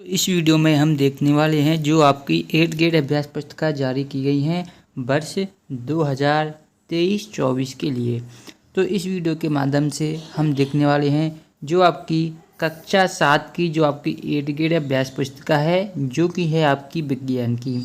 इस वीडियो में हम देखने वाले हैं जो आपकी 8th ग्रेड अभ्यास पुस्तिका जारी की गई हैं वर्ष 2023-24 के लिए। तो इस वीडियो के माध्यम से हम देखने वाले हैं जो आपकी कक्षा 7 की जो आपकी 8th ग्रेड अभ्यास पुस्तिका है जो कि है आपकी विज्ञान की।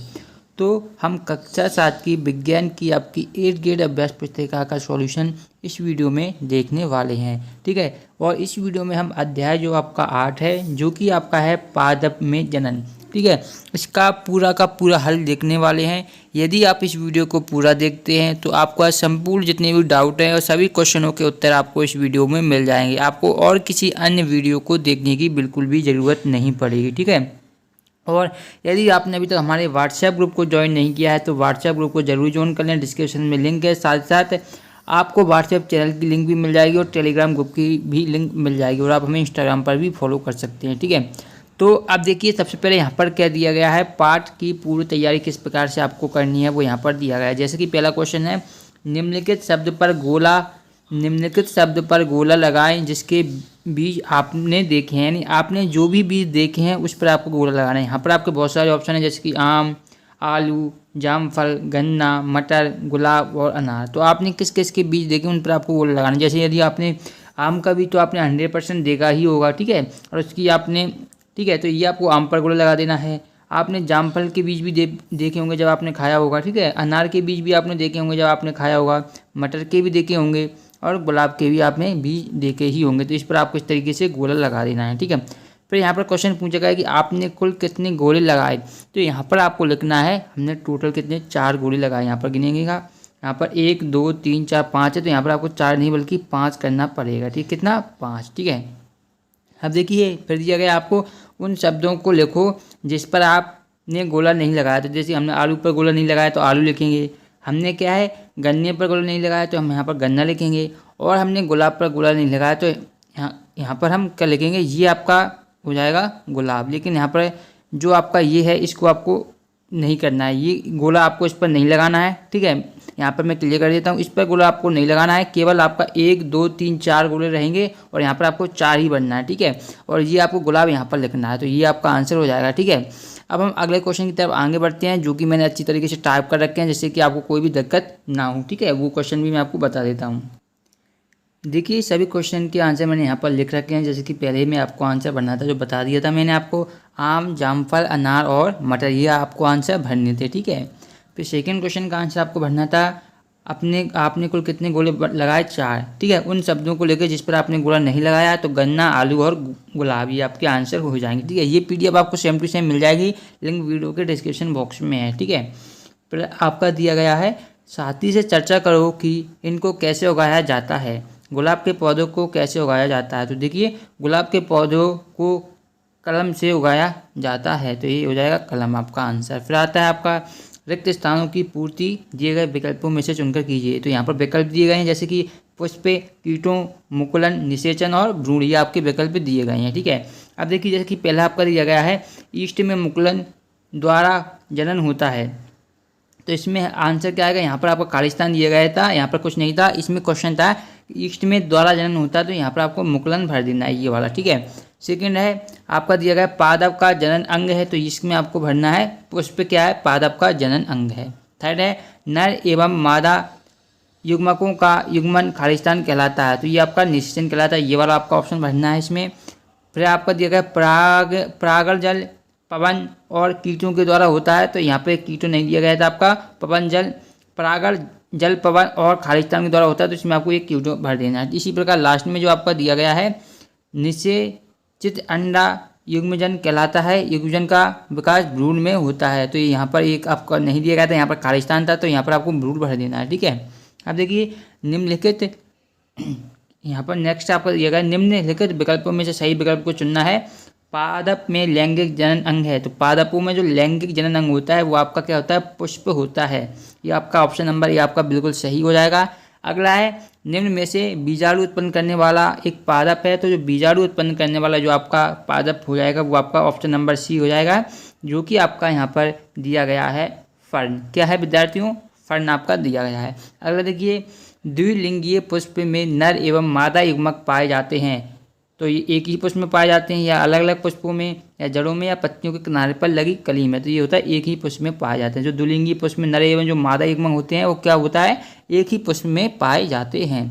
तो हम कक्षा 7 की विज्ञान की आपकी 8th ग्रेड अभ्यास पुस्तिका का सॉल्यूशन इस वीडियो में देखने वाले हैं, ठीक है। और इस वीडियो में हम अध्याय जो आपका 8 है जो कि आपका है पादप में जनन, ठीक है, इसका पूरा का पूरा हल देखने वाले हैं। यदि आप इस वीडियो को पूरा देखते हैं तो आपका संपूर्ण जितने भी डाउट हैं और सभी क्वेश्चनों के उत्तर आपको इस वीडियो में मिल जाएंगे। आपको और किसी अन्य वीडियो को देखने की बिल्कुल भी ज़रूरत नहीं पड़ेगी, ठीक है। और यदि आपने अभी तक हमारे व्हाट्सएप ग्रुप को ज्वाइन नहीं किया है तो व्हाट्सएप ग्रुप को जरूर ज्वाइन कर लें, डिस्क्रिप्शन में लिंक है। साथ साथ आपको व्हाट्सएप चैनल की लिंक भी मिल जाएगी और टेलीग्राम ग्रुप की भी लिंक मिल जाएगी और आप हमें इंस्टाग्राम पर भी फॉलो कर सकते हैं, ठीक है। तो अब देखिए सबसे पहले यहाँ पर क्या दिया गया है, पाठ की पूर्व तैयारी किस प्रकार से आपको करनी है वो यहाँ पर दिया गया है। जैसे कि पहला क्वेश्चन है, निम्नलिखित शब्द पर गोला लगाएं जिसके बीज आपने देखे हैं, यानी आपने जो भी बीज देखे हैं उस पर आपको गोला लगाना है। यहाँ पर आपके बहुत सारे ऑप्शन हैं जैसे कि आम, आलू, जामफल, गन्ना, मटर, गुलाब और अनार। तो आपने किस किस के बीज देखे उन पर आपको गोला लगाना है। जैसे यदि आपने आम का बीज तो आपने 100% देखा ही होगा, ठीक है, और उसकी आपने, ठीक है, तो ये आपको आम पर गोला लगा देना है। आपने जामफल के बीज भी देखे होंगे जब आपने खाया होगा, ठीक है, अनार के बीज भी आपने देखे होंगे जब आपने खाया होगा, मटर के भी देखे होंगे और गुलाब के भी आपने बीज देखे ही होंगे। तो इस पर आपको इस तरीके से गोला लगा देना है, ठीक है। फिर यहाँ पर क्वेश्चन पूछा गया है कि आपने कुल कितने गोले लगाए। तो यहाँ पर आपको लिखना है हमने टोटल कितने 4 गोले लगाए। यहाँ पर गिनेंगे का, यहाँ पर 1 2 3 4 5 है, तो यहाँ पर आपको 4 नहीं बल्कि 5 करना पड़ेगा, ठीक, कितना 5, ठीक है। अब देखिए फिर दिया गया आपको उन शब्दों को लिखो जिस पर आपने गोला नहीं लगाया। तो जैसे हमने आलू पर गोला नहीं लगाया तो आलू लिखेंगे, हमने क्या है गन्ने पर गोला नहीं लगाया तो हम यहाँ पर गन्ना लिखेंगे, और हमने गुलाब पर गोला नहीं लगाया तो यहाँ पर हम क्या लिखेंगे, ये आपका हो जाएगा गुलाब। लेकिन यहाँ पर जो आपका ये है इसको आपको नहीं करना है, ये गोला आपको इस पर नहीं लगाना है, ठीक है। यहाँ पर मैं क्लियर कर देता हूँ, इस पर गोला आपको नहीं लगाना है, केवल आपका 1 2 3 4 गोले रहेंगे और यहाँ पर आपको 4 ही बनना है, ठीक है। और ये आपको गुलाब यहाँ पर लिखना है, तो ये आपका आंसर हो जाएगा, ठीक है। अब हम अगले क्वेश्चन की तरफ आगे बढ़ते हैं जो कि मैंने अच्छी तरीके से टाइप कर रखे हैं जिससे कि आपको कोई भी दिक्कत ना हो, ठीक है। वो क्वेश्चन भी मैं आपको बता देता हूँ। देखिए सभी क्वेश्चन के आंसर मैंने यहाँ पर लिख रखे हैं। जैसे कि पहले ही मैं आपको आंसर भरना था जो बता दिया था मैंने आपको, आम, जामफल, अनार और मटर, ये आपको आंसर भरने थे, ठीक है। फिर सेकंड क्वेश्चन का आंसर आपको भरना था आपने कुल कितने गोले लगाए, 4, ठीक है। उन शब्दों को लेकर जिस पर आपने गोला नहीं लगाया तो गन्ना, आलू और गुलाब, ये आपके आंसर हो जाएंगे, ठीक है। ये PDF आपको सेम टू सेम मिल जाएगी, लिंक वीडियो के डिस्क्रिप्शन बॉक्स में है, ठीक है। फिर आपका दिया गया है साथी से चर्चा करो कि इनको कैसे उगाया जाता है, गुलाब के पौधों को कैसे उगाया जाता है। तो देखिए गुलाब के पौधों को कलम से उगाया जाता है, तो ये हो जाएगा कलम आपका आंसर। फिर आता है आपका रिक्त स्थानों की पूर्ति दिए गए विकल्पों में से चुनकर कीजिए। तो यहाँ पर विकल्प दिए गए हैं जैसे कि पुष्पे, कीटों, मुकुलन, निषेचन और भ्रूण, ये आपके विकल्प दिए गए हैं, ठीक है। अब देखिए जैसे कि पहला आपका दिया गया है ईस्ट में मुकुलन द्वारा जनन होता है, तो इसमें आंसर क्या आएगा, यहाँ पर आपको खालिस्तान दिया गया था, यहाँ पर कुछ नहीं था, इसमें क्वेश्चन था ईस्ट में द्वारा जनन होता है तो यहाँ पर आपको मुकुलन भर देना है, ये वाला, ठीक है। सेकंड है आपका दिया गया पादप का जनन अंग है, तो इसमें आपको भरना है पुष्प क्या है, पादप का जनन अंग है। थर्ड है नर एवं मादा युग्मकों का युग्मन खालिस्तान कहलाता है, तो ये आपका निषेचन कहलाता है, ये वाला आपका ऑप्शन भरना है इसमें। फिर आपका दिया गया परागण जल पवन और कीटों के द्वारा होता है, तो यहाँ पे कीटों नहीं दिया गया था आपका, पवन जल, परागण जल, पवन और खालिस्तान के द्वारा होता है, तो इसमें आपको एक कीटों भर देना है। इसी प्रकार लास्ट में जो आपका दिया गया है निषेचित अंडा युग्मजन कहलाता है, युग्मजन का विकास भ्रूण में होता है, तो यहाँ पर एक आपका नहीं दिया गया था, यहाँ पर खालिस्तान था, तो यहाँ पर आपको भ्रूण भर देना है, ठीक है। अब देखिए निम्नलिखित यहाँ पर नेक्स्ट आपका दिया गया निम्नलिखित विकल्पों में से सही विकल्प को चुनना है। पादप में लैंगिक जनन अंग है, तो पादपों में जो लैंगिक जनन अंग होता है वो आपका क्या होता है, पुष्प होता है, ये आपका ऑप्शन नंबर ये आपका बिल्कुल सही हो जाएगा। अगला है निम्न में से बीजाणु उत्पन्न करने वाला एक पादप है, तो जो बीजाणु उत्पन्न करने वाला जो आपका पादप हो जाएगा वो आपका ऑप्शन नंबर C हो जाएगा, जो कि आपका यहाँ पर दिया गया है फर्न। क्या है विद्यार्थियों, फर्न आपका दिया गया है। अगला देखिए द्विलिंगीय पुष्प में नर एवं मादा युग्मक पाए जाते हैं, तो ये एक ही पुष्प में पाए जाते हैं, या अलग अलग पुष्पों में, या जड़ों में, या पत्तियों के किनारे पर लगी कली में। तो ये होता है एक ही पुष्प में पाए जाते हैं। जो द्विलिंगी पुष्प में नर एवं जो मादा युग्मक होते हैं वो क्या होता है, एक ही पुष्प में पाए जाते हैं।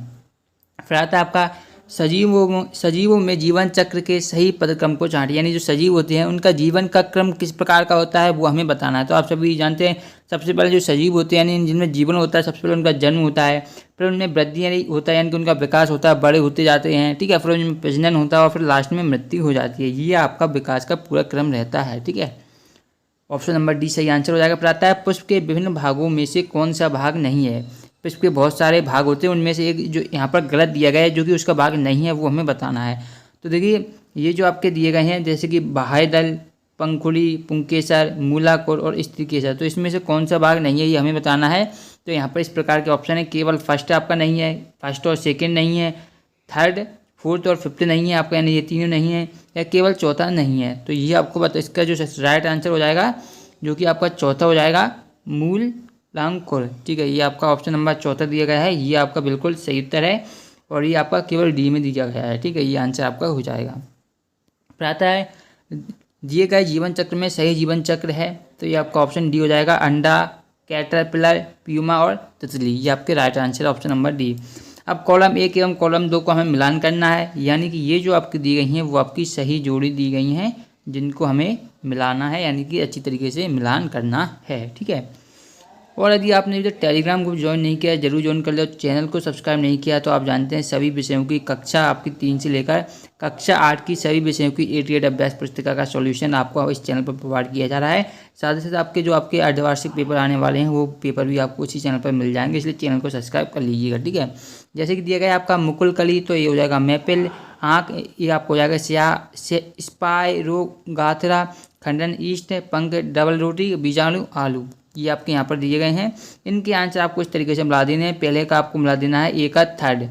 फिर आता है आपका सजीवों में जीवन चक्र के सही पदक्रम को छांटिए, यानी जो सजीव होते हैं उनका जीवन का क्रम किस प्रकार का होता है वो हमें बताना है। तो आप सभी जानते हैं सबसे पहले जो सजीव होते हैं यानी जिनमें जीवन होता है, सबसे पहले उनका जन्म होता है, फिर उनमें वृद्धि यानी होता है यानी कि उनका विकास होता है, बड़े होते जाते हैं, ठीक है, फिर उनमें प्रजनन होता है और फिर लास्ट में मृत्यु हो जाती है। ये आपका विकास का पूरा क्रम रहता है, ठीक है। ऑप्शन नंबर डी सही आंसर हो जाएगा। फिर आता है पुष्प के विभिन्न भागों में से कौन सा भाग नहीं है। पुष्प के बहुत सारे भाग होते हैं, उनमें से एक जो यहाँ पर गलत दिया गया है जो कि उसका भाग नहीं है वो हमें बताना है। तो देखिए ये जो आपके दिए गए हैं जैसे कि बाह्यदल, पंखुड़ी, पुंकेसर, मूलाकोर और स्त्रीकेसर, तो इसमें से कौन सा भाग नहीं है ये हमें बताना है। तो यहाँ पर इस प्रकार के ऑप्शन है, केवल फर्स्ट आपका नहीं है, फर्स्ट और सेकेंड नहीं है, थर्ड, फोर्थ और फिफ्थ नहीं है आपका, यानी ये तीनों नहीं है, या केवल चौथा नहीं है। तो ये आपको बता, इसका जो राइट आंसर हो जाएगा जो कि आपका चौथा हो जाएगा, मूलांकुर, ठीक है। ये आपका ऑप्शन नंबर चौथा दिया गया है, ये आपका बिल्कुल सही उत्तर है और ये आपका केवल डी में दिया गया है, ठीक है। ये आंसर आपका हो जाएगा। फिर आता है दिए गए जीवन चक्र में सही जीवन चक्र है, तो ये आपका ऑप्शन डी हो जाएगा, अंडा, कैटरपिलर, प्यूमा और तितली, ये आपके राइट आंसर है, ऑप्शन नंबर डी। अब कॉलम 1 एवं कॉलम 2 को हमें मिलान करना है, यानी कि ये जो आपकी दी गई हैं वो आपकी सही जोड़ी दी गई हैं जिनको हमें मिलाना है, यानी कि अच्छी तरीके से मिलान करना है, ठीक है। और यदि आपने अभी तक टेलीग्राम ग्रुप ज्वाइन नहीं किया है जरूर ज्वाइन कर लो, चैनल को सब्सक्राइब नहीं किया तो आप जानते हैं सभी विषयों की कक्षा आपकी 3 से लेकर कक्षा 8 की सभी विषयों की 88 अभ्यास पुस्तिका का सॉल्यूशन आपको इस चैनल पर प्रोवाइड किया जा रहा है। साथ ही साथ आपके जो आपके अर्धवार्षिक पेपर आने वाले हैं वो पेपर भी आपको उसी चैनल पर मिल जाएंगे, इसलिए चैनल को सब्सक्राइब कर लीजिएगा, ठीक है। जैसे कि दिया गया आपका मुकुल कली, तो ये हो जाएगा मैपिल, आँख ये आपको हो जाएगा स्पाइरो गाथरा, खंडन ईस्ट, पंख डबल रोटी, बीजाणु आलू, ये आपके यहाँ पर दिए गए हैं। इनके आंसर आपको इस तरीके से मिला देने हैं। पहले का आपको मिला देना है ए का थर्ड।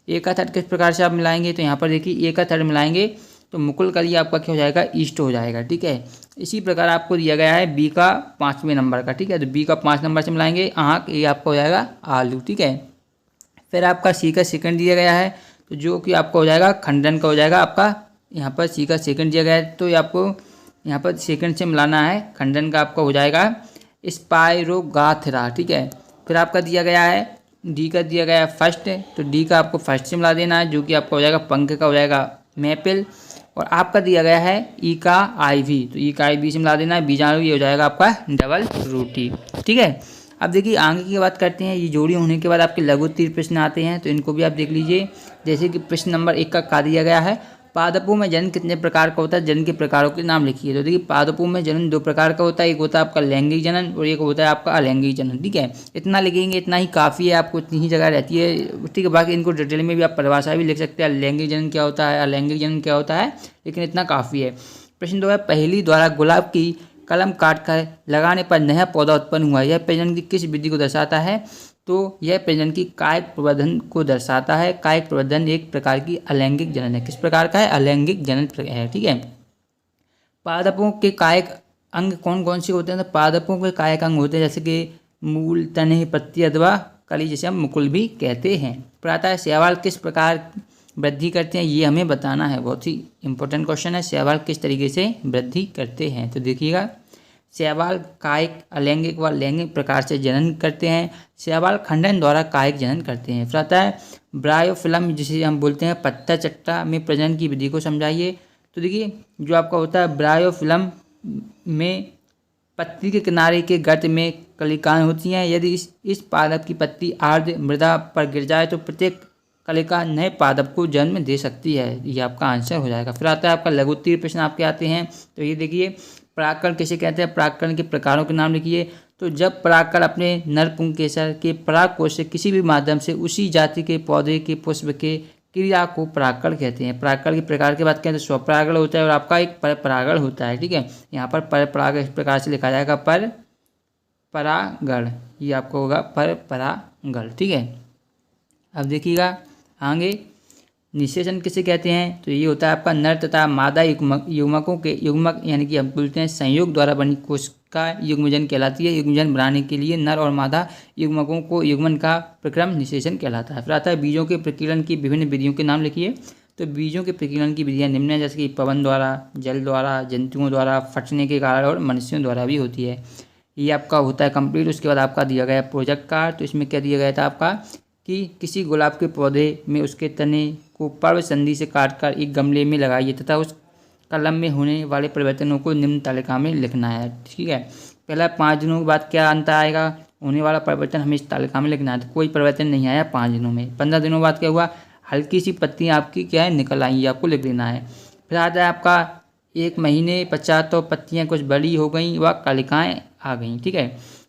ए का थर्ड किस प्रकार से आप मिलाएंगे, तो यहाँ पर देखिए ए का थर्ड मिलाएंगे तो मुकुल कली आपका क्या हो जाएगा, ईस्ट हो जाएगा, ठीक है। इसी प्रकार आपको दिया गया है बी का 5वें नंबर का, ठीक है, तो बी का 5 नंबर से मिलाएंगे आँख, ये आपका हो जाएगा आलू, ठीक है। फिर आपका सी का सेकंड दिया गया है, तो जो कि आपका हो जाएगा खंडन का हो जाएगा आपका, यहाँ पर सी का सेकंड दिया गया है तो ये आपको यहाँ पर सेकंड से मिलाना है, खंडन का आपका हो जाएगा स्पाइरोगाथरा, ठीक है। फिर आपका दिया गया है डी का दिया गया है फर्स्ट, तो डी का आपको फर्स्ट से मिला देना है जो कि आपका हो जाएगा पंख का हो जाएगा मैपिल, और आपका दिया गया है ई का आईवी, तो ई का आईवी से मिला देना है बीजाणु, ये हो जाएगा आपका डबल रोटी, ठीक है। अब देखिए आगे की बात करते हैं। ये जोड़ी होने के बाद आपके लघु तीर प्रश्न आते हैं, तो इनको भी आप देख लीजिए। जैसे कि प्रश्न नंबर 1 का दिया गया है, पादपों में जनन कितने प्रकार का होता है, जनन के प्रकारों के नाम लिखिए। तो देखिए पादपों में जनन 2 प्रकार का होता है, एक होता है आपका लैंगिक जनन और एक होता है आपका अलैंगिक जनन, ठीक है। इतना लिखेंगे इतना ही काफ़ी है, आपको इतनी ही जगह रहती है, ठीक है। बाकी इनको डिटेल में भी आप परिभाषा भी लिख सकते हैं, लैंगिक जनन क्या होता है, अलैंगिक जनन क्या होता है, लेकिन इतना काफ़ी है। प्रश्न 2 है, पहेली द्वारा गुलाब की कलम काट कर लगाने पर नया पौधा उत्पन्न हुआ, यह प्रजनन की किस विधि को दर्शाता है, तो यह प्रजनन की कायिक प्रवर्धन को दर्शाता है। कायिक प्रवर्धन एक प्रकार की अलैंगिक जनन है, किस प्रकार का है, अलैंगिक जनन है, ठीक है। पादपों के कायिक अंग कौन कौन से होते हैं, तो पादपों के कायिक अंग होते हैं जैसे कि मूल, तने, पत्ती अथवा कली, जैसे हम मुकुल भी कहते हैं। प्रातः शैवाल किस प्रकार वृद्धि करते हैं, ये हमें बताना है, बहुत ही इंपॉर्टेंट क्वेश्चन है। शैवाल किस तरीके से वृद्धि करते हैं, तो देखिएगा शैवाल कायिक, अलैंगिक व लैंगिक प्रकार से जनन करते हैं। शैवाल खंडन द्वारा कायिक जनन करते हैं। फिर आता है ब्रायोफिल्म, जिसे हम बोलते हैं पत्ता चट्टा में प्रजनन की विधि को समझाइए। तो देखिए जो आपका होता है ब्रायोफिल्म में पत्ती के किनारे के गर्त में कलिकाएं होती हैं। यदि इस पादप की पत्ती आर्द्र मृदा पर गिर जाए तो प्रत्येक कलिका नए पादप को जन्म दे सकती है, ये आपका आंसर हो जाएगा। फिर आता है आपका लघु तीर प्रश्न आपके आते हैं, तो ये देखिए परागकण किसे कहते हैं, परागकण के प्रकारों के नाम लिखिए। तो जब परागकण अपने नर पुंकेसर के परागकोश से किसी भी माध्यम से उसी जाति के पौधे के पुष्प के क्रिया को परागकण कहते हैं। परागकण के प्रकार की बात करें तो स्वपरागण होता है और आपका एक पर परागण होता है, ठीक है। यहाँ पर परागण इस प्रकार से लिखा जाएगा, पर परागण, ये आपको होगा पर परागण, ठीक है। अब देखिएगा आगे निषेचन किसे कहते हैं, तो ये होता है आपका नर तथा मादा युग्मकों के युग्मक, यानी कि हम बोलते हैं संयोग द्वारा बनी कोशिका युग्मजन कहलाती है। युग्मजन बनाने के लिए नर और मादा युग्मकों को युग्मन का प्रक्रम निषेचन कहलाता है। फिर आता है बीजों के प्रकीर्णन की विभिन्न विधियों के नाम लिखिए। तो बीजों के प्रकीर्णन की विधियाँ निम्न है, जैसे कि पवन द्वारा, जल द्वारा, जंतुओं द्वारा, फटने के कारण और मनुष्यों द्वारा भी होती है। ये आपका होता है कंप्लीट। उसके बाद आपका दिया गया प्रोजेक्ट कार्ड। तो इसमें क्या दिया गया था आपका कि किसी गुलाब के पौधे में उसके तने को पर्व संधि से काटकर एक गमले में लगाइए तथा उस कलम में होने वाले परिवर्तनों को निम्न तालिका में लिखना है। ठीक है, पहला 5 दिनों के बाद क्या अंतर आएगा, होने वाला परिवर्तन हमें इस तालिका में लिखना है। तो कोई परिवर्तन नहीं आया 5 दिनों में। 15 दिनों बाद क्या हुआ, हल्की सी पत्तियाँ आपकी क्या है निकल आई, आपको लिख देना है। फिर आता है आपका 1 महीने पश्चात तो पत्तियाँ कुछ बड़ी हो गई व कलिकाएँ आ गई। ठीक है,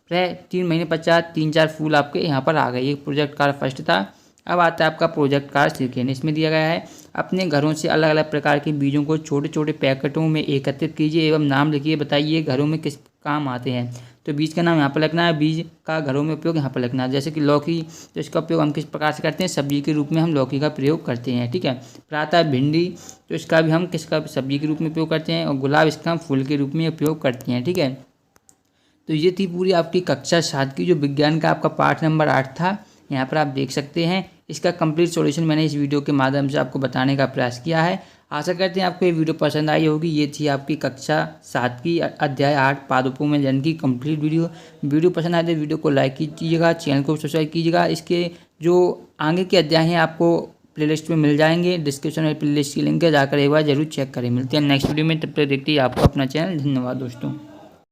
फिर 3 महीने पश्चात 3-4 फूल आपके यहाँ पर आ गए। ये प्रोजेक्ट कार्ड फर्स्ट था। अब आता है आपका प्रोजेक्ट कार्ड सेकेंड। इसमें दिया गया है अपने घरों से अलग अलग प्रकार के बीजों को छोटे छोटे पैकेटों में एकत्रित कीजिए एवं नाम लिखिए, बताइए घरों में किस काम आते हैं। तो बीज का नाम यहाँ पर लिखना है, बीज का घरों में उपयोग यहाँ पर लिखना है। जैसे कि लौकी, तो इसका उपयोग हम किस प्रकार से करते हैं, सब्जी के रूप में हम लौकी का प्रयोग करते हैं। ठीक है, फिर आता है भिंडी, तो इसका भी हम किसका सब्जी के रूप में उपयोग करते हैं, और गुलाब इसका हम फूल के रूप में उपयोग करते हैं। ठीक है, तो ये थी पूरी आपकी कक्षा 7 की जो विज्ञान का आपका पाठ नंबर 8 था। यहाँ पर आप देख सकते हैं इसका कंप्लीट सॉल्यूशन मैंने इस वीडियो के माध्यम से आपको बताने का प्रयास किया है। आशा करते हैं आपको ये वीडियो पसंद आई होगी। ये थी आपकी कक्षा 7 की अध्याय 8 पादपों में जन की कंप्लीट वीडियो पसंद आए तो वीडियो को लाइक कीजिएगा, चैनल को सब्सक्राइब कीजिएगा। इसके जो आगे के अध्याय हैं आपको प्लेलिस्ट में मिल जाएंगे, डिस्क्रिप्शन में प्लेलिस्ट की लिंक है, जाकर एक बार जरूर चेक करें। मिलते हैं नेक्स्ट वीडियो में, तब तक देखते हैं आपको अपना चैनल। धन्यवाद दोस्तों।